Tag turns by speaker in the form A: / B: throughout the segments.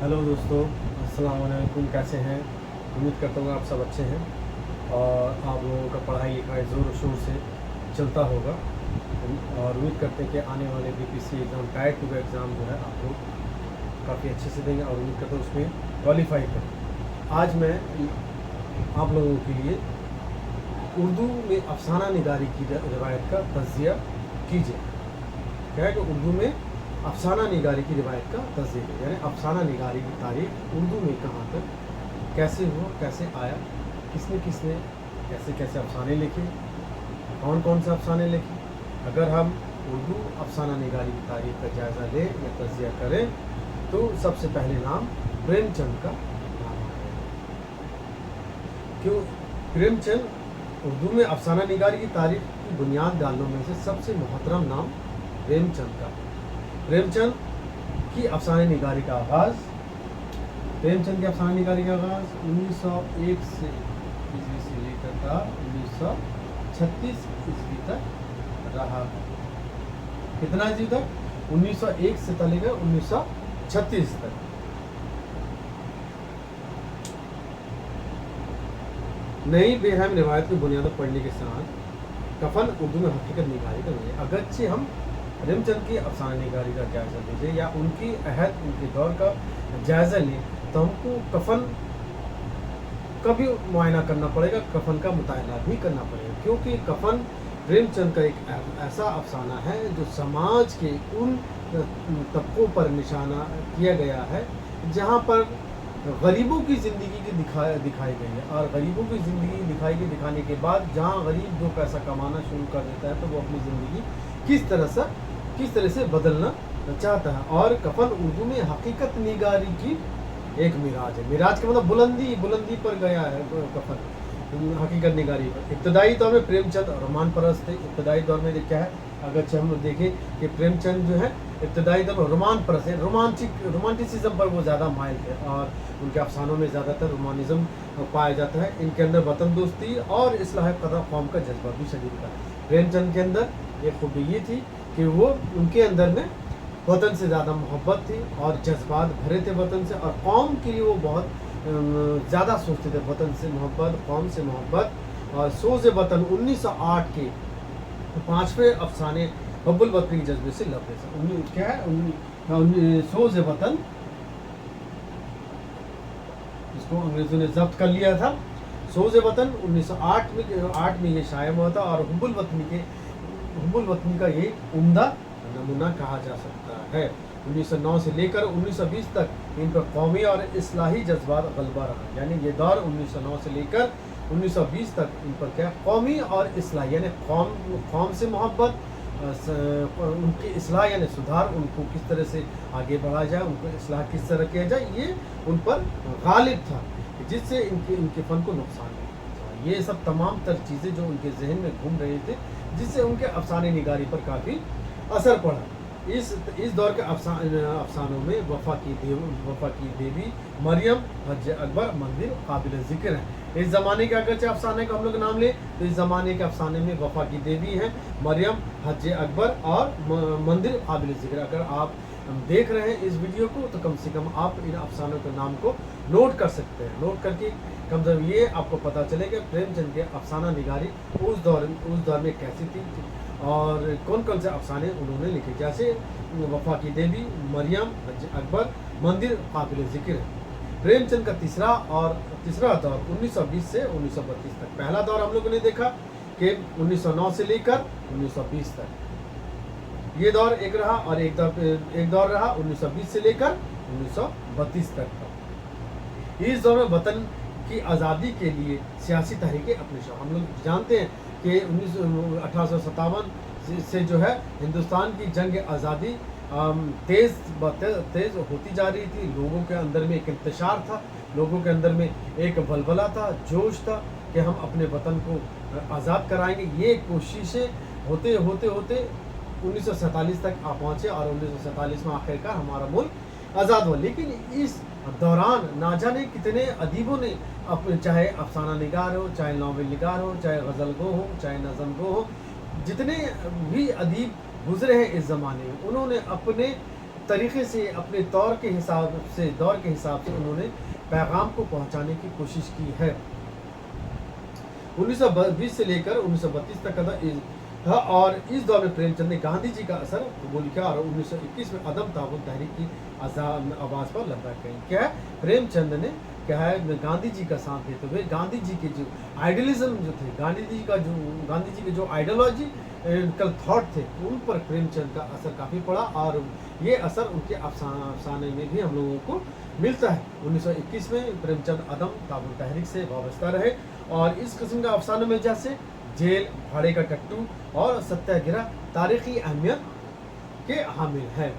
A: Hello दोस्तों, अस्सलाम वालेकुम। कैसे हैं? उम्मीद करता हूँ आप सब अच्छे हैं और आप लोगों का पढ़ाई लिखाई ज़ोर शोर से चलता होगा। और उम्मीद करते हैं कि आने वाले बीपीएससी एग्ज़ाम, टायर 2 का एग्ज़ाम जो है आप लोग काफ़ी अच्छे से देंगे और उम्मीद करता हूँ उसमें क्वालिफाई करें। आज मैं आप लोगों के लिए उर्दू में अफसाना निगारी की रिवायत का तज़किया कीजिए। क्या है कि उर्दू में अफसाना निगारी की रिवायत का तज़किया, यानी अफसाना निगारी की तारीख उर्दू में कहाँ तक, कैसे हुआ, कैसे आया, किसने किसने कैसे कैसे अफसाने लिखे, कौन कौन से अफसाने लिखे। अगर हम उर्दू अफसाना निगारी की तारीख का जायज़ा लें या तज़किया करें तो सबसे पहले नाम प्रेमचंद का नाम आएगा। क्यों? प्रेमचंद उर्दू में अफसाना निगारी की तारीख की बुनियाद डालने में से सबसे मोहतरम नाम प्रेमचंद का। प्रेमचंद की अफसाने निगारी का आगाज़ 1901 से ईस्वी से लेकर का 1936 ईस्वी तक रहा। कितना ईस्वी तक? 1901 से लेकर 1936 तक। नई बेरहम रिवायत की बुनियाद पर पढ़ने के साथ कफन उर्दू में हकीकत निगारी का नहीं है। अगरचे हम प्रेमचंद की अफसाना निगारी का जायज़ा लीजिए या उनकी अहद, उनके दौर का जायज़ा लें तो हमको कफन का भी मुआयना करना पड़ेगा, कफन का मुतायना भी करना पड़ेगा। क्योंकि कफन प्रेमचंद का एक ऐसा अफसाना है जो समाज के उन तबकों पर निशाना किया गया है जहाँ पर गरीबों की ज़िंदगी की दिखाई गई है। और गरीबों की ज़िंदगी दिखाने के बाद जहाँ गरीब जो पैसा कमाना शुरू कर देता है तो वो अपनी ज़िंदगी किस तरह से बदलना चाहता है। और कफन उर्दू में हकीकत निगारी की एक मिराज है। मिराज का मतलब बुलंदी पर गया है कफन, हकीकत निगारी पर। इब्तदाई दौर में प्रेमचंद रोमान परस्त थे। इब्तदाई दौर में क्या है, अगर हम देखें कि प्रेमचंद जो है इब्तदाई दौर में रोमान परस्त है, रोमांटिसिज्म पर वो ज़्यादा माइल थे और उनके अफसानों में ज़्यादातर रोमानिज्म पाया जाता है। इनके अंदर वतन दोस्ती और इस्लाह क़दर कौम का जज्बा भी शदीद था। प्रेमचंद के अंदर एक खूबी ये थी कि वो उनके अंदर में वतन से ज़्यादा मोहब्बत थी और जज्बात भरे थे वतन से, और कौम के लिए वो बहुत ज़्यादा सोचते थे। वतन से मोहब्बत, कौम से मोहब्बत और सोज़ वतन 1908 के 5वें अफसाने हब्बुल वतनी के जज्बे से लबरेज। क्या है सोज़ वतन, इसको अंग्रेज़ों ने जब्त कर लिया था। सोज़ वतन 1908 में ये शाया हुआ था और हुब्बुल वतनी का ये उम्दा नमूना कहा जा सकता है। 1909 से लेकर 1920 तक इन पर कौमी और इस्लाही जज्बात गलबा रहा। यानी ये दौर 1909 से लेकर 1920 तक इन पर क्या कौमी और इस्लाही, यानी कौम से मोहब्बत, उनकी इस्लाह यानी सुधार, उनको किस तरह से आगे बढ़ाया जाए, उनको इस्लाह किस तरह किया जाए, ये उन पर गालिब था, जिससे इनके फ़न को नुकसान था। ये सब तमाम तर चीज़ें जो उनके जहन में घूम रहे थे, जिससे उनके अफसाने निगारी पर काफ़ी असर पड़ा। इस दौर के अफसानों में वफ़ा की देवी, मरियम, हज अकबर, मंदिर काबिल ज़िक्र हैं। इस ज़माने के अगरचे अफसाने का हम लोग नाम लें तो इस ज़माने के अफसाने में वफ़ा की देवी हैं, मरियम, हज अकबर और मंदिर काबिल ज़िक्र। अगर आप देख रहे हैं इस वीडियो को तो कम से कम आप इन अफसानों के नाम को नोट कर सकते हैं। नोट करके कम से कम ये आपको पता चलेगा प्रेमचंद के अफसाना निगारी उस दौर में कैसी थी और कौन कौन से अफसाने उन्होंने लिखे। जैसे वफ़ा की देवी, मरियम, हज अकबर, मंदिर काबिल ज़िक्र है। प्रेमचंद का तीसरा दौर 1920 से 1932 तक। पहला दौर हम लोगों ने देखा कि 1909 से लेकर 1920 तक, ये दौर एक रहा, और एक दौर रहा 1920 से लेकर 1932 तक का। इस दौर में वतन की आज़ादी के लिए सियासी तहरीकें अपने हम लोग जानते हैं कि 1857 से जो है हिंदुस्तान की जंग आज़ादी तेज़ होती जा रही थी। लोगों के अंदर में एक इंतशार था, लोगों के अंदर में एक बलबला था, जोश था कि हम अपने वतन को आज़ाद कराएंगे। ये कोशिशें होते 1947 तक आ पहुँचे और 1947 में आखिरकार हमारा मुल्क आज़ाद हुआ। लेकिन इस दौरान ना जाने कितने अदीबों ने अपने, चाहे अफसाना निगार हो, चाहे नावल निगार हो, चाहे गज़ल गो हो, चाहे नज़म गो हो, जितने भी अदीब गुजरे हैं इस ज़माने में, उन्होंने अपने طریقے سے اپنے دور کے حساب سے انہوں نے پیغام کو پہنچانے کی کوشش کی ہے۔ 1920 سے لے کر 1932 تک تھا، اور اس دور میں پریم چند نے گاندھی جی کا اثر قبول کیا اور 1921 میں عدم تعاون تحریک کی آواز پر لبیک کہی۔ کیا ہے پریم چند نے کیا ہے گاندھی جی کا ساتھ دیتے ہوئے گاندھی جی کے جو آئیڈیلزم جو تھے، گاندھی جی کے جو آئیڈیالوجی کل تھاٹ تھے، ان پر پریم چند کا اثر کافی پڑا، اور یہ اثر ان کے افسانے میں بھی ہم لوگوں کو ملتا ہے۔ 1921 میں پریم چند عدم تعاون تحریک سے وابستہ رہے، اور اس قسم کا افسانوں میں جیسے جیل، بھاڑے کا ٹٹو اور ستیہ گرہ تاریخی اہمیت کے حامل ہیں۔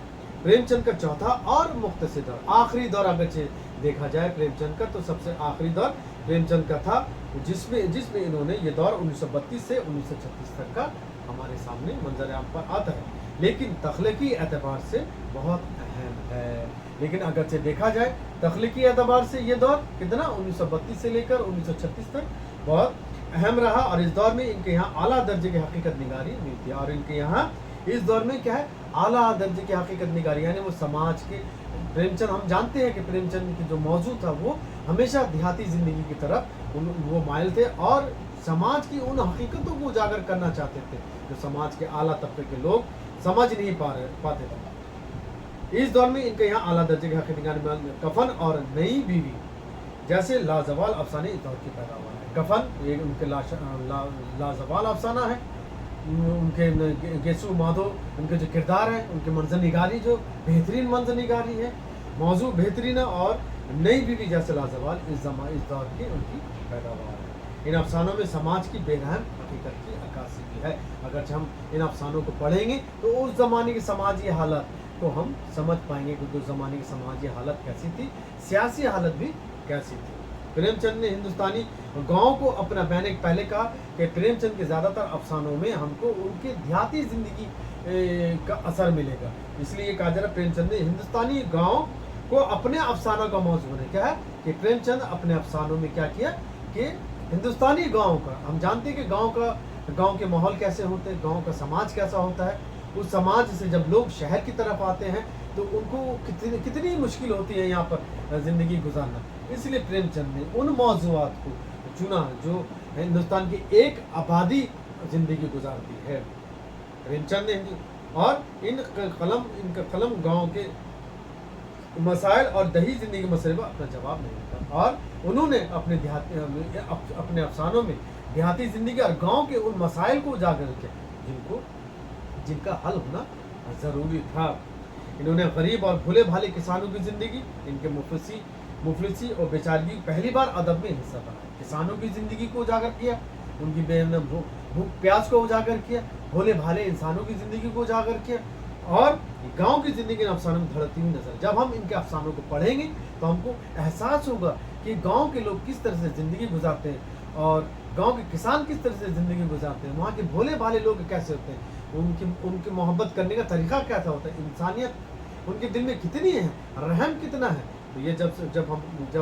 A: پریم چند کا چوتھا اور مختصر دور، آخری دور اگرچہ دیکھا جائے پریم چند کا، تو سب سے آخری دور پریم چند کا تھا، جس میں انہوں نے یہ دور 1932 سے 1936 تک کا ہمارے سامنے منظر عام پر آتا ہے، لیکن تخلیقی اعتبار سے بہت اہم ہے۔ لیکن اگرچہ دیکھا جائے تخلیقی اعتبار سے یہ دور کتنا 1932 سے لے کر 1936 تک بہت اہم رہا، اور اس دور میں ان کے یہاں اعلیٰ درجے کی حقیقت نگاری ملتی ہے، اور ان کے یہاں اس دور میں کیا ہے اعلیٰ درجے کی حقیقت نگاری، یعنی وہ سماج کے پریم چند، ہم جانتے ہیں کہ پریم چند کی جو موضوع تھا وہ ہمیشہ دیہاتی زندگی کی طرف وہ مائل تھے، اور سماج کی ان حقیقتوں کو اجاگر کرنا چاہتے تھے جو سماج کے اعلیٰ طبقے کے لوگ سمجھ نہیں پاتے تھے۔ اس دور میں ان کے یہاں اعلیٰ درجے کی حقیقت نگاری کفن اور نئی بیوی جیسے لازوال افسانے اس دور کی پیداوار ہے۔ کفن یہ ان کے لازوال افسانہ ہے، ان کے گیسو مادھو ان کے جو کردار ہیں، ان کے منظر نگاری جو بہترین منظر نگاری ہے، موضوع بہترین ہے، اور نئی بیوی جیسے لازوال اس دور کی ان کی پیداوار ہے۔ ان افسانوں میں سماج کی بے رحم حقیقت کی عکاسی بھی ہے۔ اگرچہ ہم ان افسانوں کو پڑھیں گے تو اس زمانے کی سماجی حالت کو ہم سمجھ پائیں گے کہ اس زمانے کی سماجی حالت کیسی تھی، سیاسی حالت بھی کیسی تھی۔ پریم چند نے ہندوستانی گاؤں کو اپنا بینک پہلے کہا کہ پریم چند کے زیادہ تر افسانوں میں ہم کو ان کے دیہاتی زندگی کا اثر ملے گا، اس لیے یہ کہا جا رہا ہے پریم چند نے ہندوستانی گاؤں کو اپنے افسانوں کا موضوع بنایا۔ کیا ہے کہ پریم چند اپنے افسانوں میں کیا کیا کہ ہندوستانی گاؤں کا، ہم جانتے ہیں کہ گاؤں کے ماحول کیسے ہوتے ہیں، گاؤں کا سماج کیسا ہوتا ہے، اس سماج سے جب لوگ شہر کی طرف آتے ہیں تو ان کو کتنی مشکل ہوتی ہے یہاں پر زندگی گزارنا، اس لیے پریم چند نے ان موضوعات کو چنا جو ہندوستان کی ایک آبادی زندگی گزارتی ہے۔ پریم چند نے اور ان کا قلم گاؤں کے مسائل اور دیہی زندگی کے مسئلے پر اپنا جواب نہیں دیتا، اور انہوں نے اپنے افسانوں میں دیہاتی زندگی اور گاؤں کے ان مسائل کو اجاگر کیا جن کا حل ہونا ضروری تھا۔ انہوں نے غریب اور بھولے بھالے کسانوں کی زندگی، ان کے مفلسی اور بیچارگی پہلی بار ادب میں حصہ بنا، کسانوں کی زندگی کو اجاگر کیا، ان کی بھوک پیاس کو اجاگر کیا، بھولے بھالے انسانوں کی زندگی کو اجاگر کیا، اور گاؤں کی زندگی ان افسانوں میں دھڑکتی ہوئی نظر۔ جب ہم ان کے افسانوں کو پڑھیں گے تو ہم کو احساس ہوگا کہ گاؤں کے لوگ کس طرح سے زندگی گزارتے ہیں، اور گاؤں کے کسان کس طرح سے زندگی گزارتے ہیں، وہاں کے بھولے بھالے لوگ کیسے ہوتے ہیں، ان کی محبت کرنے کا طریقہ کیسا ہوتا ہے، انسانیت ان کے دل میں کتنی ہے، رحم کتنا ہے۔ تو یہ جب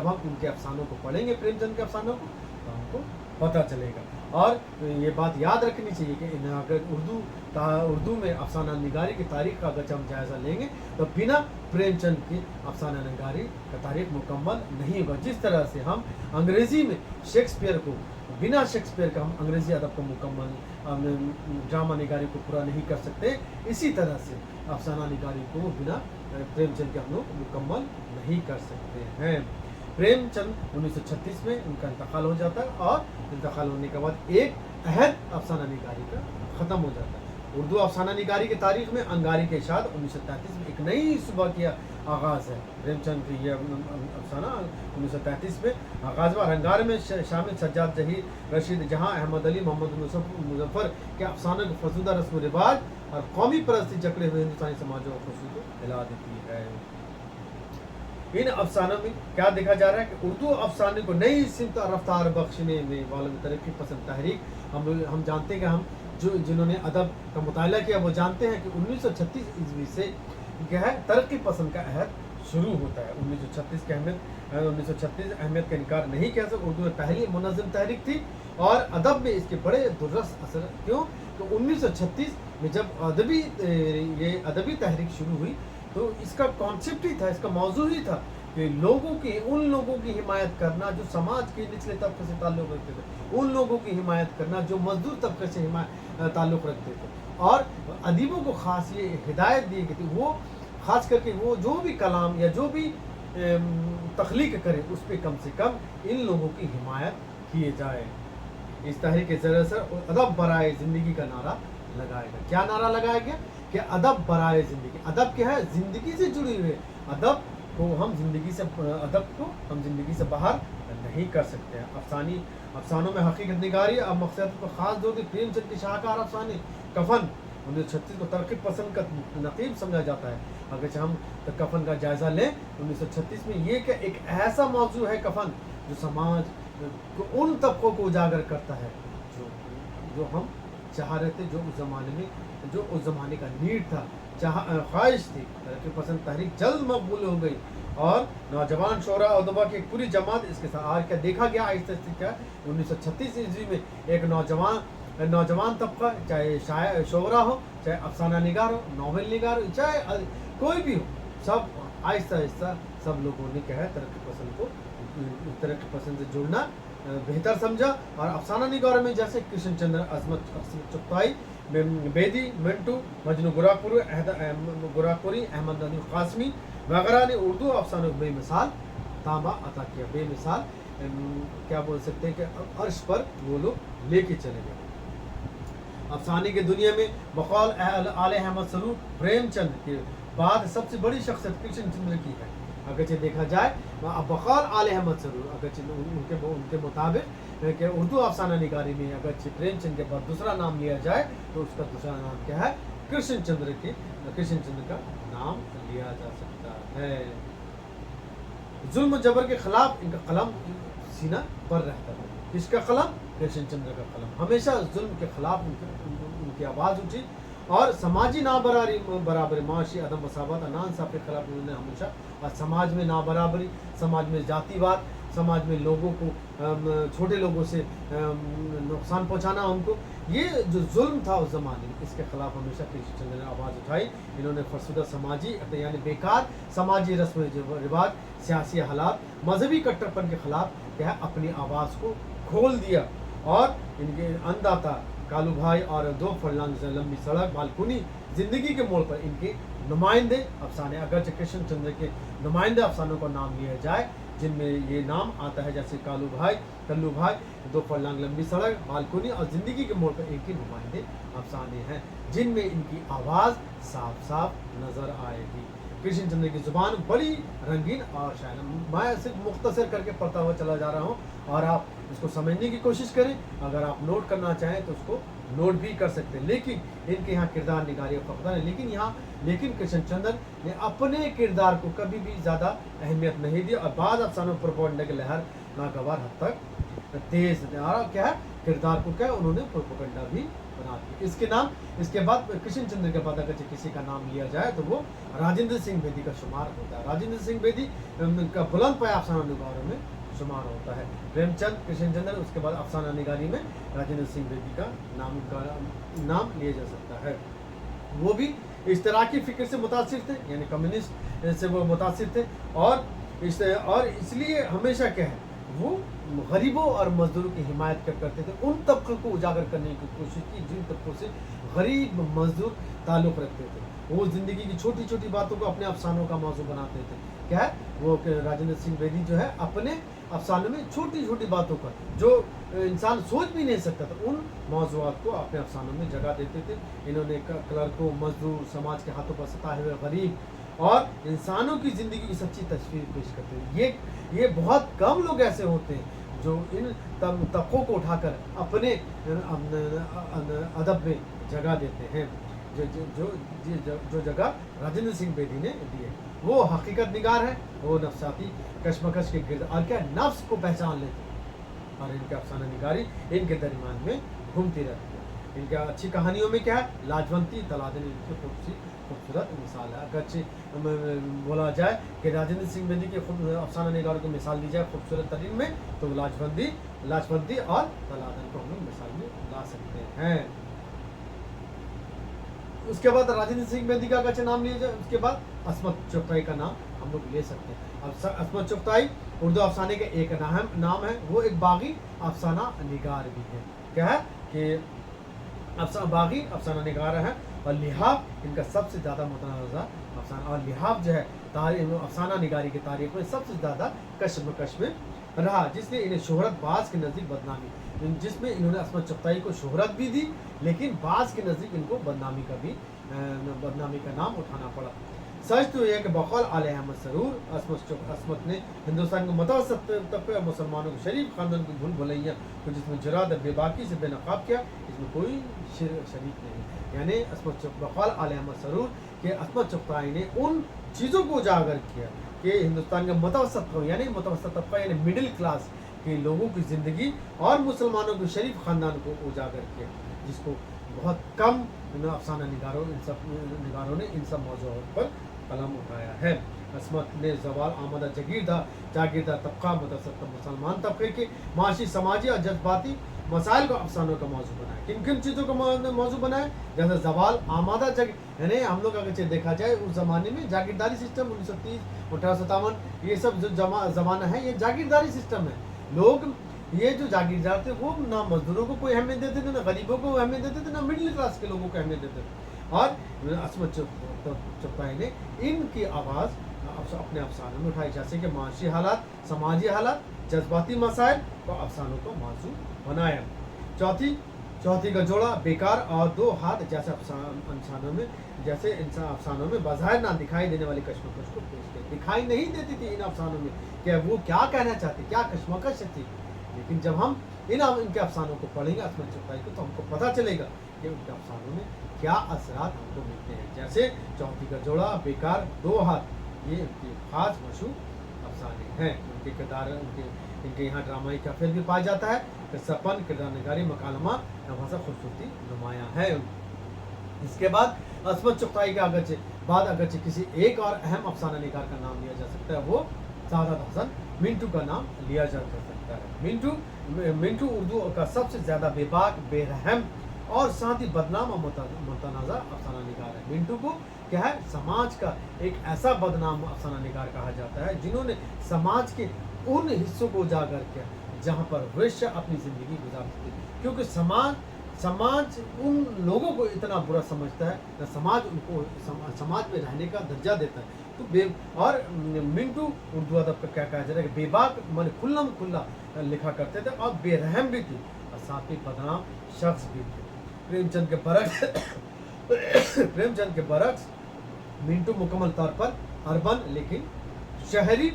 A: ہم ان کے افسانوں کو پڑھیں گے، پریم چند کے افسانوں کو، تو ہم کو پتہ چلے گا۔ اور یہ بات یاد رکھنی چاہیے کہ اگر اردو میں افسانہ نگاری کی تاریخ کا اگر ہم جائزہ لیں گے تو بنا پریم چند کی افسانہ نگاری کا تاریخ مکمل نہیں ہوگا۔ جس طرح سے ہم انگریزی میں شیکسپیئر کو بنا شیکسپیئر کا ہم انگریزی ادب کو مکمل ڈرامہ نگاری کو پورا نہیں کر سکتے، اسی طرح سے افسانہ نگاری کو بنا پریم چند کے ہم لوگ مکمل نہیں کر سکتے ہیں۔ پریم چند 1936 میں ان کا انتقال ہو جاتا ہے، اور انتقال ہونے کے بعد ایک عہد افسانہ نگاری کا ختم ہو جاتا ہے۔ اردو افسانہ نگاری کی تاریخ میں انگاری کے اشاعت 1933 میں ایک نئی صبح کا آغاز ہے۔ پریم چند کی یہ افسانہ 1933 میں آغاز ہوا۔ انگار میں شامل سجاد ظہیر رشید جہاں، احمد علی، محمد مظفر کے افسانوں کو فرسودہ رسم و رواج اور قومی پرستی جکڑے ہوئے ہندوستانی سماج و خوشی کو ہلا دیتی ہے۔ ان افسانوں میں کیا دیکھا جا رہا ہے کہ اردو افسانے کو نئی سمت اور رفتار بخشنے میں والد ترقی پسند تحریک، ہم جانتے ہیں کہ ہم جنہوں نے ادب کا مطالعہ کیا وہ جانتے ہیں کہ 1936 عیسوی سے کیا ہے ترقی پسند کا عہد شروع ہوتا ہے۔ 1936 اہمیت کا انکار نہیں کیا سکتا، اردو میں پہلی منظم تحریک تھی، اور ادب میں اس کے بڑے درست اثر، کیوں کہ 1936 میں جب ادبی تحریک شروع ہوئی तो इसका कॉन्सेप्ट ही था, इसका मौजू ही था कि लोगों की, उन लोगों की हिमायत करना जो समाज के निचले तबके से ताल्लुक़ रखते थे, उन लोगों की हिमायत करना जो मजदूर तबके से ताल्लुक़ रखते थे। और अदीबों को ख़ास ये हिदायत दी गई थी, वो ख़ास करके वो जो भी कलाम या जो भी तख्लीक करे उस पर कम से कम इन लोगों की हिमायत किए जाए। इस तहरीक के ज़रिए से अदब बराए ज़िंदगी का नारा लगाया गया। क्या नारा लगाया गया कि अदब बराए ज़िंदगी। अदब क्या है? ज़िंदगी से जुड़ी हुई अदब को हम ज़िंदगी से, अदब को हम ज़िंदगी से बाहर नहीं कर सकते हैं। अफसानों में हकीकत निगारी अब मकसद को ख़ास दो कि प्रेमचंद के शाहकार अफसाने कफन 1936 को तरक्की पसंद का नकीब समझा जाता है। अगर हम कफन का जायज़ा लें 1936 में, ये क्या एक ऐसा मौजू है कफन जो समाज को उन तबकों को उजागर करता है जो हम चाह रहे थे, जो उस ज़माने का नीड था, ख्वाहिश थी। तरक्की पसंद तहरीक जल्द मकबूल हो गई और नौजवान शोरा अदबा की एक पूरी जमात इसके साथ। आज क्या देखा गया आहिस्ता आहिस्ता, क्या 1936 ईस्वी में एक नौजवान तबका, चाहे शायर शोरा हो, चाहे अफसाना निगार हो, नावल निगार हो, चाहे कोई भी हो, सब आहिस्ता आहिस्ता सब लोगों ने क्या है तरक्की पसंद से जुड़ना बेहतर समझा। और अफसाना निगार में जैसे कृष्ण चंद्र, अजमत चुगताई, बेदी, मिंटू, मजनू गुरापुरी, अहमद नदीम कासमी वगैरह ने उर्दू अफसानों को बेमिसाल तांबा अता किया। बेमिसाल क्या बोल सकते हैं कि अर्श पर वो लोग लेके चले गए। अफसाने की दुनिया में बकौल आले अहमद सरूर प्रेमचंद के बाद सबसे बड़ी शख्सियत कृष्ण चंद्र की है। अगरचे देखा जाए बकौल आले अहमद सरूर, अगरचे उनके मुताबिक कि उर्दू अफसाना निगारी में अगरचे प्रेमचंद के बाद दूसरा नाम लिया जाए तो उसका दूसरा नाम क्या है? कृष्ण चंद्र का नाम लिया जा सकता है। जुल्म जबर के खिलाफ इनका कलम सीना पर रहता है। किसका कलम? कृष्ण चंद्र का कलम। हमेशा जुल्म के खिलाफ उनकी आवाज़ उठी और समाजी बराबरी, माशी अदम मसावत, अनांसाफ़ के खिलाफ उन्होंने हमेशा, और समाज में नाबराबरी, समाज में जातिवाद, समाज में लोगों को छोटे लोगों से नुकसान पहुंचाना, उनको ये जो जुल्म था उस ज़माने में, इसके खिलाफ हमेशा कृष्ण चंद्र ने आवाज़ उठाई। इन्होंने फरसुदा समाजी यानी बेकार समाजी रस्म रिवाज, सियासी हालात, मजहबी कट्टरपन के खिलाफ क्या है अपनी आवाज़ को खोल दिया। और इनके अंदाता कालू भाई और 2 फरलांग लंबी सड़क, बालकुनी, ज़िंदगी के मोड़ पर इनके नुमाइंदे अफसाने, अगरचे कृष्ण चंद्र के नुमाइंदे अफसानों का नाम लिया जाए जिनमें ये नाम आता है, जैसे कल्लू भाई, 2 फरलांग लंबी सड़क, बालकुनी और ज़िंदगी के मोड़ पर इनके नुमाइंदे अफसाने हैं जिनमें इनकी आवाज़ साफ साफ नज़र आएगी। कृष्ण चंद्र की ज़ुबान बड़ी रंगीन और शायर। मैं सिर्फ मुख्तसर करके पढ़ता हुआ चला जा रहा हूँ और आप इसको समझने की कोशिश करें। अगर आप नोट करना चाहें तो उसको नोट भी कर सकते हैं। लेकिन इनके यहाँ किरदार निगारी और फकदार है, लेकिन कृष्ण चंद्र ने अपने किरदार को कभी भी ज़्यादा अहमियत नहीं दी और बाद अफसानों प्रोपेगेंडा की लहर नागवार हद तक तेज़ क्या है किरदार को क्या उन्होंने प्रोपेगेंडा भी बना दिया। इसके बाद कृष्ण चंद्र के बाद अगर किसी का नाम लिया जाए तो वो राजेंद्र सिंह बेदी का शुमार होता है। राजेंद्र सिंह बेदी का बुलंद पाया अफसाना निगारों में शुमार होता है। प्रेमचंद, कृष्ण चंद्र, उसके बाद अफसाना निगारी में राजेंद्र सिंह बेदी का नाम लिया जा सकता है। वो भी इश्तराकी फ़िक्र से मुतासिर थे, यानी कम्युनिस्ट से वो मुतासिर थे और इसलिए हमेशा क्या है वो गरीबों और मजदूरों की हिमायत करते थे। उन तबकों को उजागर करने की कोशिश की जिन तबकों से गरीब मजदूर ताल्लुक़ रखते थे। वो ज़िंदगी की छोटी छोटी बातों को अपने अफसानों का मौजू बनाते थे। क्या है वो राजेंद्र सिंह बेदी जो है अपने अफसानों में छोटी छोटी बातों का जो इंसान सोच भी नहीं सकता था उन मौज़ूआत को अपने अफसानों में जगह देते थे। इन्होंने क्लर्कों, मजदूर, समाज के हाथों पर सताए हुए गरीब और इंसानों की ज़िंदगी की सच्ची तस्वीर पेश करते हैं। ये बहुत कम लोग ऐसे होते हैं जो इन तबकों को उठाकर अपने अदब में जगह देते हैं, जो जगह राजेंद्र सिंह बेदी ने दी है। वो हकीकत निगार है, वो नफसाती कशमकश के गिर्द और क्या नफ्स को पहचान लेते हैं और इनके अफसाना निगारी इनके दरमियान में घूमती रहती है। इनका अच्छी कहानियों में क्या है लाजवंती तलादिन इनकी खूबसूरत मिसाल है। अगरचे बोला जाए कि राजेंद्र सिंह बेदी के अफसाना निगारों की मिसाल दी जाए खूबसूरत तरीन में तो लाजवंती और तलादिन को हम लोग मिसाल में ला सकते हैं। उसके बाद राजेंद्र सिंह बेदी का अगर नाम लिया जाए, उसके बाद अस्मत चुगताई का नाम हम लोग ले सकते हैं। अब अस्मत चुगताई उर्दू अफसाने का एक नाम है, वो एक बागी अफसाना निगार भी है। क्या है कि बागी अफसाना निगार है, और लिहाफ इनका सबसे ज़्यादा मुतनाज़ा अफसाना, और लिहाफ जो है अफसाना निगारी की तारीख में सबसे ज़्यादा कश्मकश में रहा, जिसने इन्हें शोहरत बाज़ के नज़दीक बदनामी, जिसमें इन्होंने अस्मत चुगताई को शोहरत भी दी, लेकिन बाज़ के नज़दीक इनको बदनामी का नाम उठाना पड़ा। सच तो यह है कि बकौल आले अहमद सरूर अस्मत ने हिंदुस्तान के मुतवस्सित तबके और मुसलमानों के शरीफ ख़ानदान की भूल भुलैया को जिसमें जुराद बेबाकी से बेनकाब किया, इसमें कोई शरीक नहीं। यानी बकौल आले अहमद सरूर के अस्मत चुगताई ने उन चीज़ों को उजागर किया कि हिंदुस्तान के मुतवस्सित यानी मुतवस्सित तबका यानी मिडिल क्लास के लोगों की ज़िंदगी और मुसलमानों के शरीफ ख़ानदान को उजागर किया, जिसको बहुत कम अफसाना निगारों ने इन सब मौज़ूओं पर कलम उठाया है। अस्मत ने ज़वाल आमदा जागीरदार तबका मुसलमान तबके के माशी, समाजी और जज्बाती मसाइल को अफसानों का मौजू बनाया। किन किन चीज़ों का मौजू बनाया? जैसे ज़वाल आमदा यानी हम लोग अगर देखा जाए उस ज़माने में जागीरदारी सिस्टम 1930 1857 ये सब जो ज़माना है, ये जागीरदारी सिस्टम है। लोग ये जो जागीरदार थे वो ना मजदूरों को कोई अहमियत देते थे, ना गरीबों को अहमियत देते थे, ना मिडिल क्लास के लोगों को अहमियत देते थे। और अस्मत चुगताई ने इनकी आवाज़ अपने अफसानों में उठाई, जैसे कि माशी हालात, समाजी हालात, जज्बाती मसाइल को अफसानों को मौजू बनाया। चौथी का जोड़ा बेकार और दो हाथ जैसे अफसानों में बाज़ाहिर ना दिखाई देने वाली कश्मकश को पेश दिखाई नहीं देती थी इन अफसानों में कि वो क्या कहना चाहती, क्या कश्मकश थी। लेकिन जब हम इनके अफसानों को पढ़ेंगे अस्मत चुगताई को, तो हमको पता चलेगा कि उनके अफसानों में क्या असरात हमको मिलते हैं। जैसे चौथी का जोड़ा, बेकार, दो हाथ, ये उनके खास मशहूर अफसाने हैं। उनके किरदार इनके यहाँ ड्रामाई कैफियत भी पाया जाता है, किस्सापन, किरदार निगारी, मकालमा, नवासा खूबसूरती नुमाया है। इसके बाद अस्मत चुगताई के अगरचे किसी एक और अहम अफसाना निगार का नाम लिया जा सकता है, वो सादत हसन मिंटू का नाम लिया जा सकता है। मिंटू उर्दू का सबसे ज़्यादा बेबाक, बेरहम और साथ ही बदनाम और मुतनाज़ा अफसाना निगार है। मिंटू को क्या है, समाज का एक ऐसा बदनाम अफसाना निगार कहा जाता है जिन्होंने समाज के उन हिस्सों को उजागर किया जहाँ पर वेश्या अपनी ज़िंदगी गुजारती थी, क्योंकि समाज उन लोगों को इतना बुरा समझता है, न समाज उनको समाज में रहने का दर्जा देता है। तो और मिंटू उर्दू अदब का क्या कहा जाता है कि बेबाक मन खुल्ला लिखा करते थे और बेरहम भी थी, और साथ ही बदनाम शख्स भी थे। प्रेमचंद के बरक्स मिंटू मुकम्मल तौर पर अर्बन लेकिन शहरी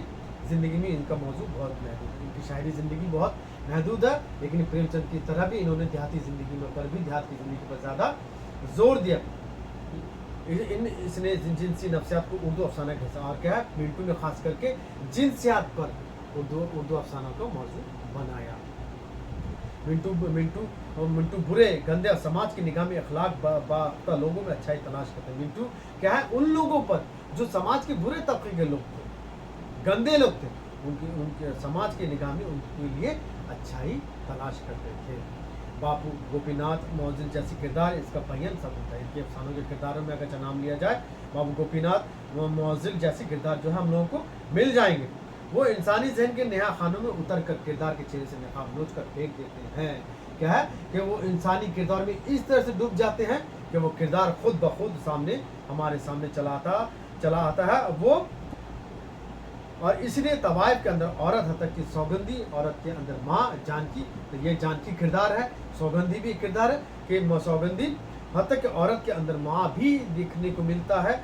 A: ज़िंदगी में इनका मौजू बहुत महदूद है। इनकी शहरी ज़िंदगी बहुत महदूद है, लेकिन प्रेमचंद की तरह भी इन्होंने देहाती ज़िंदगी में पर ज़्यादा जोर दिया। इसने जिनसी नफ्सियात को उर्दू अफसाना का हिस्सा, और क्या है, मिंटू ने खास करके जिनसियात पर उर्दू अफसाना को मौजू बनाया। मिंटू बुरे, गंदे और समाज की निगाह में अखलाक बाख्ता लोगों में अच्छाई तलाश करते हैं। मिंटू क्या है, उन लोगों पर जो समाज के बुरे तबके के लोग थे, गंदे लोग थे, उनके समाज की निगाह में उनके लिए अच्छाई तलाश करते थे। बापू गोपीनाथ मोहजिल जैसे किरदार इसका बयान सब होता है। इनके अफसानों के किरदारों में अगर नाम लिया जाए, बाबू गोपीनाथ मोहजिल जैसे किरदार जो है हम लोगों को मिल जाएंगे। वो इंसानी जहन के नेहा खानों में उतर कर किरदार के चेहरे से नकाब नोच कर फेंक देते हैं। क्या है कि वो इंसानी किरदार में इस तरह से डूब जाते हैं कि वो किरदार खुद ब खुद हमारे सामने चला आता है वो। और इसलिए तवाइफ के अंदर औरत हतक की सौगंधी, औरत के अंदर माँ जानकी, तो ये जानकी किरदार है, सौगंधी भी किरदार है कि सौगंधी हतक के औरत के अंदर माँ भी देखने को मिलता है।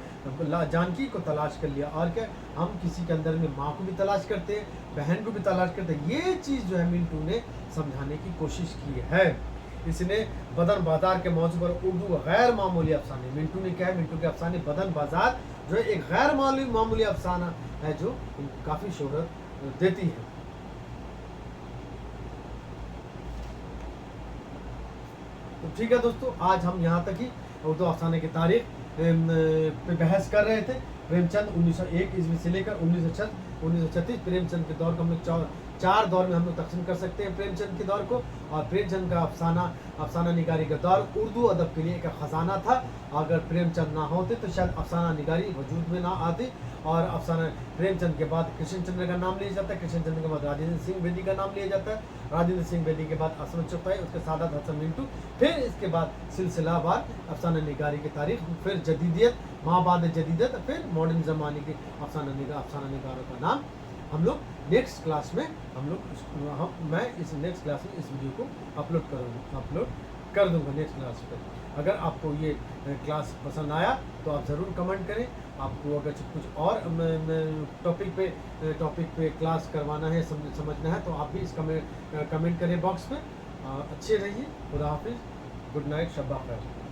A: जानकी को तलाश कर लिया, और क्या, हम किसी के अंदर में माँ को भी तलाश करते हैं, बहन को भी तलाश करते हैं। ये चीज़ जो है मिंटू ने समझाने की कोशिश की है। इसने बदन बाजार के मौजू पर उर्दू गैर मामूली अफसाने, मिंटू ने क्या है, मिंटू के अफसाने बदन बाजार जो है एक गैर मामूली अफसाना है जो काफ़ी शोहरत देती है। तो ठीक है दोस्तों, आज हम यहाँ तक ही उर्दू अफसाने की तारीख पे बहस कर रहे थे। प्रेमचंद 1901 ईस्वी से लेकर 1936 प्रेमचंद के दौर का हम लोग 4 दौर में हम लोग तकसीम कर सकते हैं प्रेमचंद के दौर को। और प्रेमचंद का अफसाना निगारी का दौर उर्दू अदब के लिए एक ख़जाना था। अगर प्रेमचंद ना होते तो शायद अफसाना निगारी वजूद में ना आती। और अफसाना प्रेमचंद के बाद कृष्ण चंद्र का नाम लिया जाता है, कृष्ण चंद्र के बाद राजेंद्र सिंह बेदी का नाम लिया जाता है, राजेंद्र सिंह बेदी के बाद असमत चुगताई, उसके सादात हसन मिंटू, फिर इसके बाद सिलसिलावार अफसाना निगारी की तारीख, फिर जदीदियत, माबाद जदीदियत, फिर मॉडर्न ज़माने के अफसाना निगारों का नाम हम लोग नेक्स्ट क्लास में मैं इस नेक्स्ट क्लास में इस वीडियो को अपलोड कर दूंगा नेक्स्ट क्लास पे। अगर आपको ये क्लास पसंद आया तो आप ज़रूर कमेंट करें। आपको अगर कुछ और टॉपिक पे क्लास करवाना है, समझना है, तो आप भी इस कमेंट करें बॉक्स में। अच्छे रहिए, खुदा हाफिज़, गुड नाइट, शब्बा खैर।